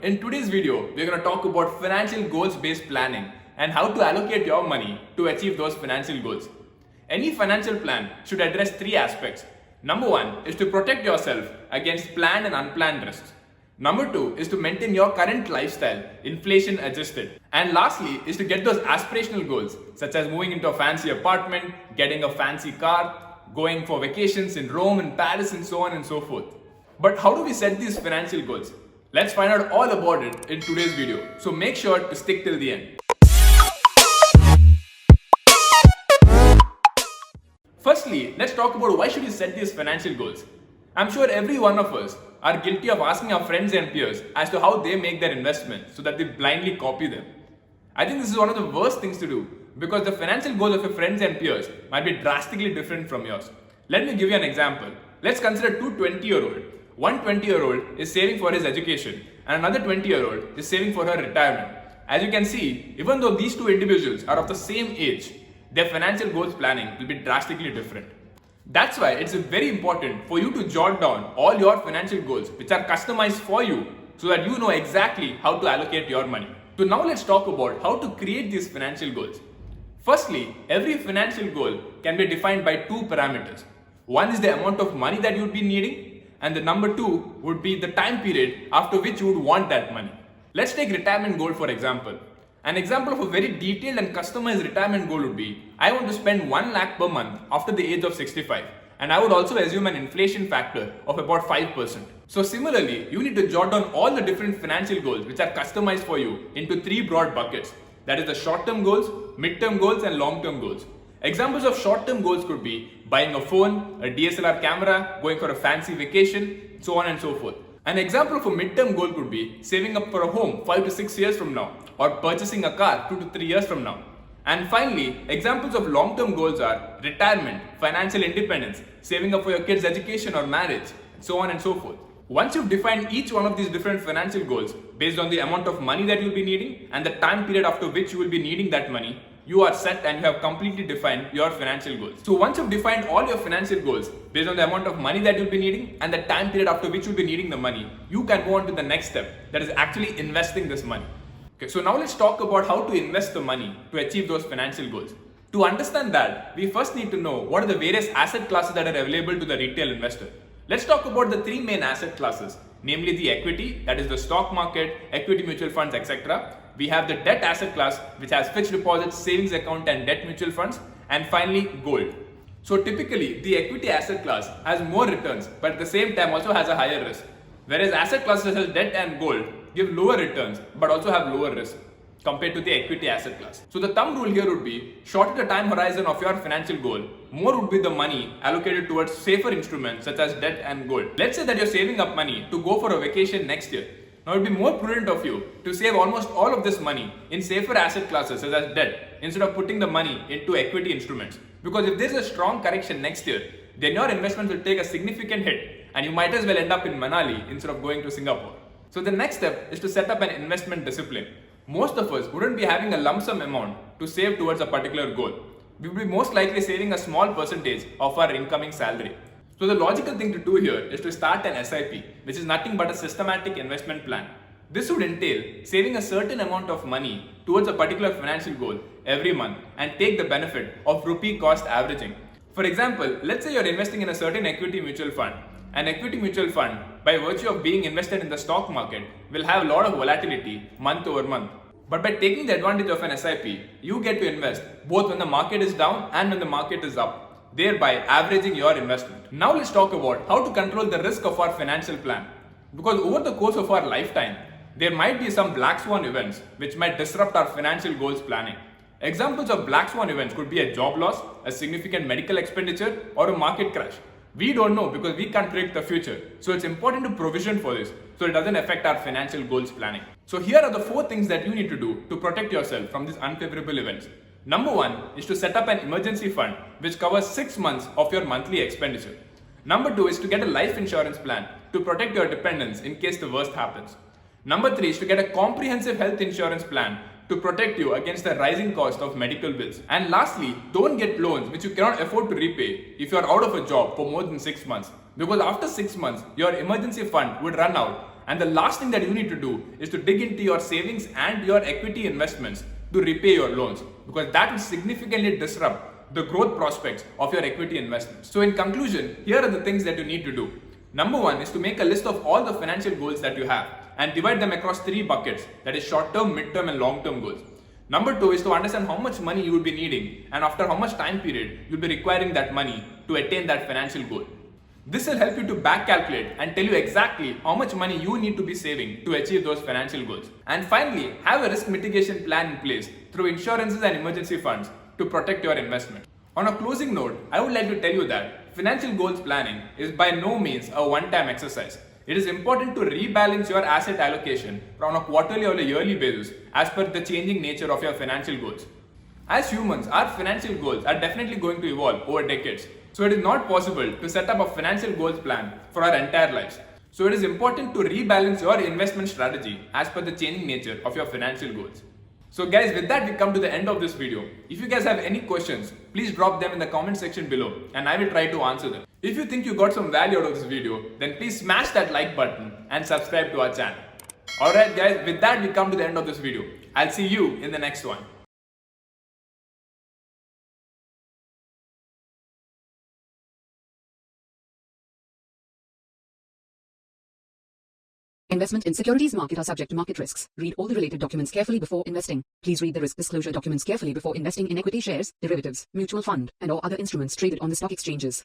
In today's video, we're going to talk about financial goals-based planning and how to allocate your money to achieve those financial goals. Any financial plan should address three aspects. Number one is to protect yourself against planned and unplanned risks. Number two is to maintain your current lifestyle, inflation adjusted. And lastly is to get those aspirational goals such as moving into a fancy apartment, getting a fancy car, going for vacations in Rome and Paris and so on and so forth. But how do we set these financial goals? Let's find out all about it in today's video. So make sure to stick till the end. Firstly, let's talk about why should you set these financial goals. I'm sure every one of us are guilty of asking our friends and peers as to how they make their investments so that they blindly copy them. I think this is one of the worst things to do because the financial goals of your friends and peers might be drastically different from yours. Let me give you an example. Let's consider two 20-year-olds. One 20-year-old is saving for his education and another 20-year-old is saving for her retirement. As you can see, even though these two individuals are of the same age, their financial goals planning will be drastically different. That's why it's very important for you to jot down all your financial goals which are customized for you so that you know exactly how to allocate your money. So now let's talk about how to create these financial goals. Firstly, every financial goal can be defined by two parameters. One is the amount of money that you would be needing, and the number two would be the time period after which you would want that money. Let's take retirement goal for example. An example of a very detailed and customized retirement goal would be, I want to spend 1 lakh per month after the age of 65, and I would also assume an inflation factor of about 5%. So similarly, you need to jot down all the different financial goals which are customized for you into three broad buckets. That is the short-term goals, mid-term goals and long-term goals. Examples of short-term goals could be buying a phone, a DSLR camera, going for a fancy vacation, so on and so forth. An example of a mid-term goal could be saving up for a home 5 to 6 years from now, or purchasing a car 2 to 3 years from now. And finally, examples of long-term goals are retirement, financial independence, saving up for your kids' education or marriage, so on and so forth. Once you've defined each one of these different financial goals based on the amount of money that you'll be needing and the time period after which you will be needing that money, you are set and you have completely defined your financial goals. So once you've defined all your financial goals based on the amount of money that you'll be needing and the time period after which you'll be needing the money, you can go on to the next step, that is actually investing this money. Okay, so now let's talk about how to invest the money to achieve those financial goals. To understand that, we first need to know what are the various asset classes that are available to the retail investor. Let's talk about the three main asset classes, namely the equity, that is the stock market, equity mutual funds, etc. We have the debt asset class, which has fixed deposits, savings account and debt mutual funds, and finally gold. So typically, the equity asset class has more returns, but at the same time also has a higher risk. Whereas asset classes such as debt and gold give lower returns, but also have lower risk compared to the equity asset class. So the thumb rule here would be, shorter the time horizon of your financial goal, more would be the money allocated towards safer instruments such as debt and gold. Let's say that you're saving up money to go for a vacation next year. Now it would be more prudent of you to save almost all of this money in safer asset classes such as debt instead of putting the money into equity instruments. Because if there's a strong correction next year, then your investments will take a significant hit and you might as well end up in Manali instead of going to Singapore. So the next step is to set up an investment discipline. Most of us wouldn't be having a lump sum amount to save towards a particular goal. We would be most likely saving a small percentage of our incoming salary. So the logical thing to do here is to start an SIP, which is nothing but a systematic investment plan. This would entail saving a certain amount of money towards a particular financial goal every month and take the benefit of rupee cost averaging. For example, let's say you're investing in a certain equity mutual fund. An equity mutual fund, by virtue of being invested in the stock market, will have a lot of volatility month over month. But by taking the advantage of an SIP, you get to invest both when the market is down and when the market is up, thereby averaging your investment. Now let's talk about how to control the risk of our financial plan. Because over the course of our lifetime, there might be some black swan events which might disrupt our financial goals planning. Examples of black swan events could be a job loss, a significant medical expenditure, or a market crash. We don't know because we can't predict the future. So it's important to provision for this so it doesn't affect our financial goals planning. So here are the 4 things that you need to do to protect yourself from these unfavorable events. Number 1 is to set up an emergency fund which covers 6 months of your monthly expenditure. Number 2 is to get a life insurance plan to protect your dependents in case the worst happens. Number 3 is to get a comprehensive health insurance plan to protect you against the rising cost of medical bills. And lastly, don't get loans which you cannot afford to repay if you are out of a job for more than 6 months. Because after 6 months, your emergency fund would run out And the last thing that you need to do is to dig into your savings and your equity investments to repay your loans, because that will significantly disrupt the growth prospects of your equity investments. So in conclusion, here are the things that you need to do. Number one is to make a list of all the financial goals that you have and divide them across 3 buckets, that is short-term, mid-term and long-term goals. Number 2 is to understand how much money you will be needing and after how much time period you'll be requiring that money to attain that financial goal. This will help you to back calculate and tell you exactly how much money you need to be saving to achieve those financial goals. And finally, have a risk mitigation plan in place through insurances and emergency funds to protect your investment. On a closing note, I would like to tell you that financial goals planning is by no means a one-time exercise. It is important to rebalance your asset allocation on a quarterly or a yearly basis as per the changing nature of your financial goals. As humans, our financial goals are definitely going to evolve over decades. So it is not possible to set up a financial goals plan for our entire lives. So it is important to rebalance your investment strategy as per the changing nature of your financial goals. So guys, with that we come to the end of this video. If you guys have any questions, please drop them in the comment section below and I will try to answer them. If you think you got some value out of this video, then please smash that like button and subscribe to our channel. Alright guys, with that we come to the end of this video. I'll see you in the next one. Investment in securities market are subject to market risks. Read all the related documents carefully before investing. Please read the risk disclosure documents carefully before investing in equity shares, derivatives, mutual fund, and or other instruments traded on the stock exchanges.